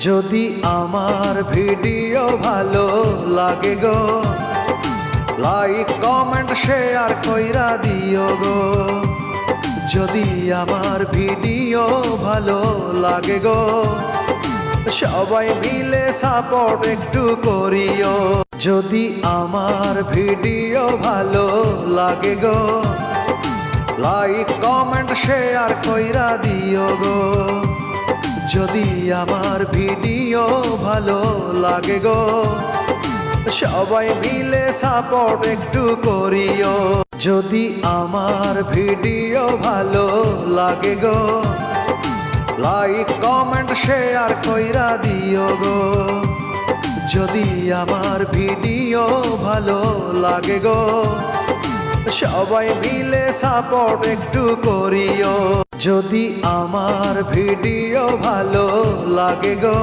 যদি আমার ভিডিও ভালো লাগে গো, লাইক কমেন্ট শেয়ার কইরা দিও গো। যদি আমার ভিডিও ভালো লাগে গো, সবাই মিলে সাপোর্ট একটু করিও। যদি আমার ভিডিও ভালো লাগে গো, লাইক কমেন্ট শেয়ার কইরা দিও গো। যদি আমার ভিডিও ভালো লাগে গো, সবাই মিলে সাপোর্ট একটু করিও। যদি আমার ভিডিও ভালো লাগে গো, লাইক কমেন্ট শেয়ার কইরা দিও গো। যদি আমার ভিডিও ভালো লাগে গো, সবাই মিলে সাপোর্ট একটু করিও। যদি আমার ভিডিও ভালো লাগে গো।